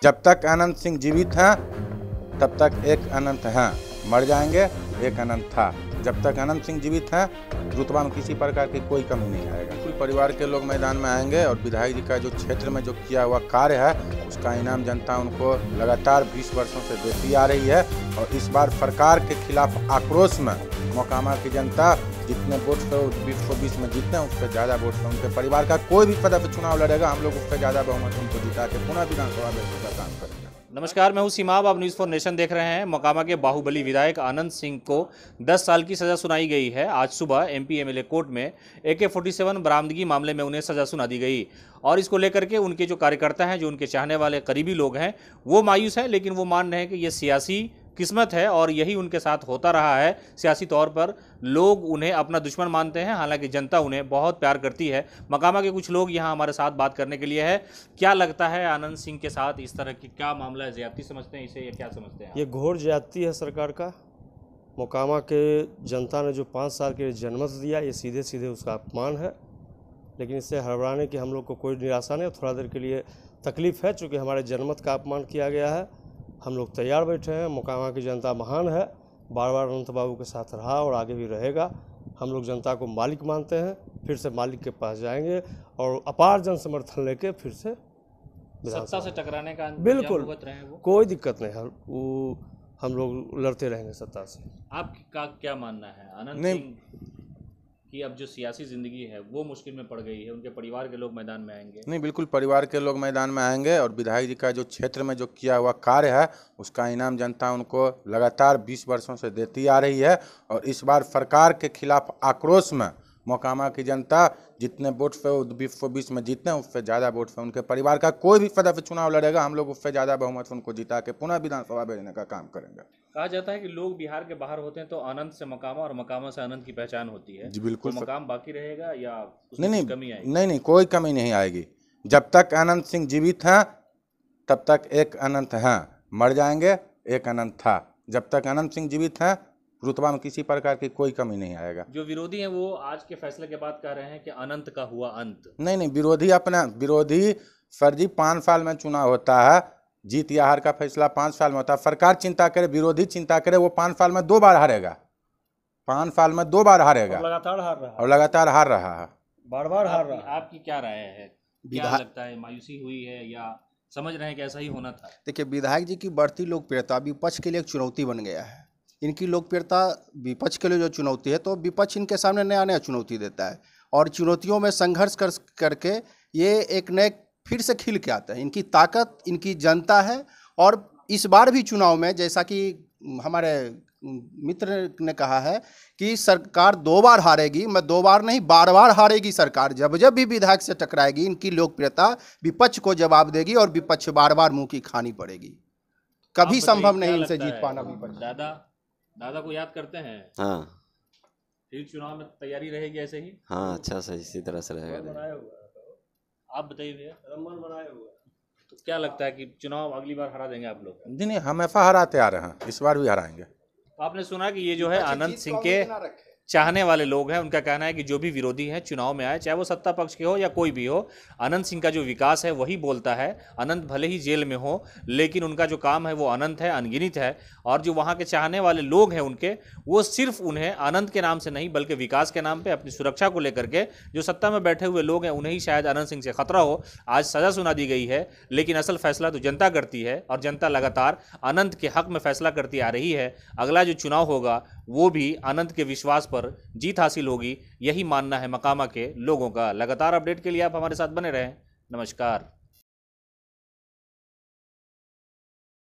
जब तक अनंत सिंह जीवित हैं तब तक एक अनंत हैं, मर जाएंगे एक अनंत था। जब तक अनंत सिंह जीवित हैं रुतबा में किसी प्रकार की कोई कमी नहीं आएगा। कुल परिवार के लोग मैदान में आएंगे और विधायक जी का जो क्षेत्र में जो किया हुआ कार्य है उसका इनाम जनता उनको लगातार 20 वर्षों से देती आ रही है। और इस बार सरकार के खिलाफ आक्रोश में मोकामा की जनता जितने वोट से 2020 में जीतने उससे ज़्यादा वोट से उनके परिवार का कोई भी पद पे चुनाव लड़ेगा, हम लोग उससे ज़्यादा बहुमत उनको जिता के पुनः विधानसभा में का काम करेंगे। नमस्कार, मैं हूं सीमाब, आप न्यूज़ फॉर नेशन देख रहे हैं। मोकामा के बाहुबली विधायक आनंद सिंह को 10 साल की सज़ा सुनाई गई है। आज सुबह एमपी एमएलए कोर्ट में AK-47 बरामदगी मामले में उन्हें सज़ा सुना दी गई और इसको लेकर के उनके जो कार्यकर्ता हैं, जो उनके चाहने वाले करीबी लोग हैं, वो मायूस हैं, लेकिन वो मान रहे हैं कि ये सियासी किस्मत है और यही उनके साथ होता रहा है। सियासी तौर पर लोग उन्हें अपना दुश्मन मानते हैं, हालांकि जनता उन्हें बहुत प्यार करती है। मकामा के कुछ लोग यहां हमारे साथ बात करने के लिए है। क्या लगता है आनंद सिंह के साथ इस तरह की क्या मामला है? ज्यादती समझते हैं इसे या क्या समझते हैं? ये घोर ज्यादती है सरकार का। मोकामा के जनता ने जो 5 साल के लिए जनमत दिया, ये सीधे सीधे उसका अपमान है। लेकिन इससे हड़बड़ाने की हम लोग को कोई निराशा नहीं, थोड़ा देर के लिए तकलीफ है, चूँकि हमारे जनमत का अपमान किया गया है। हम लोग तैयार बैठे हैं। मोकामा की जनता महान है, बार बार अनंत बाबू के साथ रहा और आगे भी रहेगा। हम लोग जनता को मालिक मानते हैं, फिर से मालिक के पास जाएंगे और अपार जन समर्थन लेके फिर से सत्ता से टकराने का बिल्कुल कोई दिक्कत नहीं है। वो हम लोग लड़ते रहेंगे सत्ता से। आपका क्या मानना है आनंद सिंह कि अब जो सियासी ज़िंदगी है वो मुश्किल में पड़ गई है, उनके परिवार के लोग मैदान में आएंगे? नहीं, बिल्कुल परिवार के लोग मैदान में आएंगे और विधायक जी का जो क्षेत्र में जो किया हुआ कार्य है उसका इनाम जनता उनको लगातार 20 वर्षों से देती आ रही है। और इस बार सरकार के खिलाफ आक्रोश में मोकामा की जनता जितने वोट से 2020 में जीतने उससे ज़्यादा वोट से उनके परिवार का कोई भी पद पे चुनाव लड़ेगा, हम लोग उससे ज़्यादा बहुमत उनको जिता के पुनः विधानसभा भेजने का काम करेंगे। कहा जाता है कि लोग बिहार के बाहर होते हैं तो आनंद से मकामा और मकामा से आनंद की पहचान होती है। जी बिल्कुल। तो मकाम बाकी रहेगा या उसमें कमी आएगी? नहीं, कोई कमी नहीं आएगी। जब तक अनंत सिंह जीवित हैं तब तक एक अनंत हैं, मर जाएंगे एक अनंत था। जब तक अनंत सिंह जीवित हैं रुतबा में किसी प्रकार की कोई कमी नहीं आएगा। जो विरोधी हैं वो आज के फैसले के बाद कह रहे हैं कि अनंत का हुआ अंत। नहीं, विरोधी सर जी 5 साल में चुनाव होता है, जीत या हार का फैसला 5 साल में होता है। सरकार चिंता करे, विरोधी चिंता करे, वो 5 साल में 2 बार हारेगा, 5 साल में 2 बार हारेगा और लगातार हार रहा है और लगातार हार रहा है, बार बार हार रहा है। आपकी क्या राय है? क्या लगता है, मायूसी हुई है या समझ रहे हैं कि ऐसा ही होना था? देखिए, विधायक जी की बढ़ती लोकप्रियता विपक्ष के लिए एक चुनौती बन गया है। इनकी लोकप्रियता विपक्ष के लिए जो चुनौती है, तो विपक्ष इनके सामने नया नया चुनौती देता है और चुनौतियों में संघर्ष करके ये एक नए फिर से खिल के आते हैं। इनकी ताकत इनकी जनता है। और इस बार भी चुनाव में जैसा कि हमारे मित्र ने कहा है कि सरकार 2 बार हारेगी, मैं 2 बार नहीं 12 बार हारेगी सरकार। जब जब भी विधायक से टकराएगी इनकी लोकप्रियता विपक्ष को जवाब देगी और विपक्ष बार बार मुंह की खानी पड़ेगी। कभी संभव नहीं इनसे जीत पाना विपक्ष। दादा को याद करते हैं? हाँ, फिर चुनाव में तैयारी रहेगी ऐसे ही? हाँ, अच्छा से इसी तरह से रहेगा। आप बताइए भैया। तो क्या लगता है कि चुनाव अगली बार हरा देंगे आप लोग? नहीं, हमेशा हराते आ रहे हैं, इस बार भी हराएंगे। आपने सुना कि ये जो है आनंद सिंह के चाहने वाले लोग हैं, उनका कहना है कि जो भी विरोधी हैं चुनाव में आए, चाहे वो सत्ता पक्ष के हो या कोई भी हो, आनंद सिंह का जो विकास है वही बोलता है। अनंत भले ही जेल में हो लेकिन उनका जो काम है वो अनंत है, अनगिनत है। और जो वहाँ के चाहने वाले लोग हैं उनके, वो सिर्फ उन्हें आनंद के नाम से नहीं बल्कि विकास के नाम पर, अपनी सुरक्षा को लेकर के जो सत्ता में बैठे हुए लोग हैं उन्हें ही शायद आनंद सिंह से खतरा हो। आज सज़ा सुना दी गई है लेकिन असल फैसला तो जनता करती है और जनता लगातार अनंत के हक में फैसला करती आ रही है। अगला जो चुनाव होगा वो भी अनंत के विश्वास पर जीत हासिल होगी, यही मानना है मकामा के लोगों का। लगातार अपडेट के लिए आप हमारे साथ बने रहें। नमस्कार।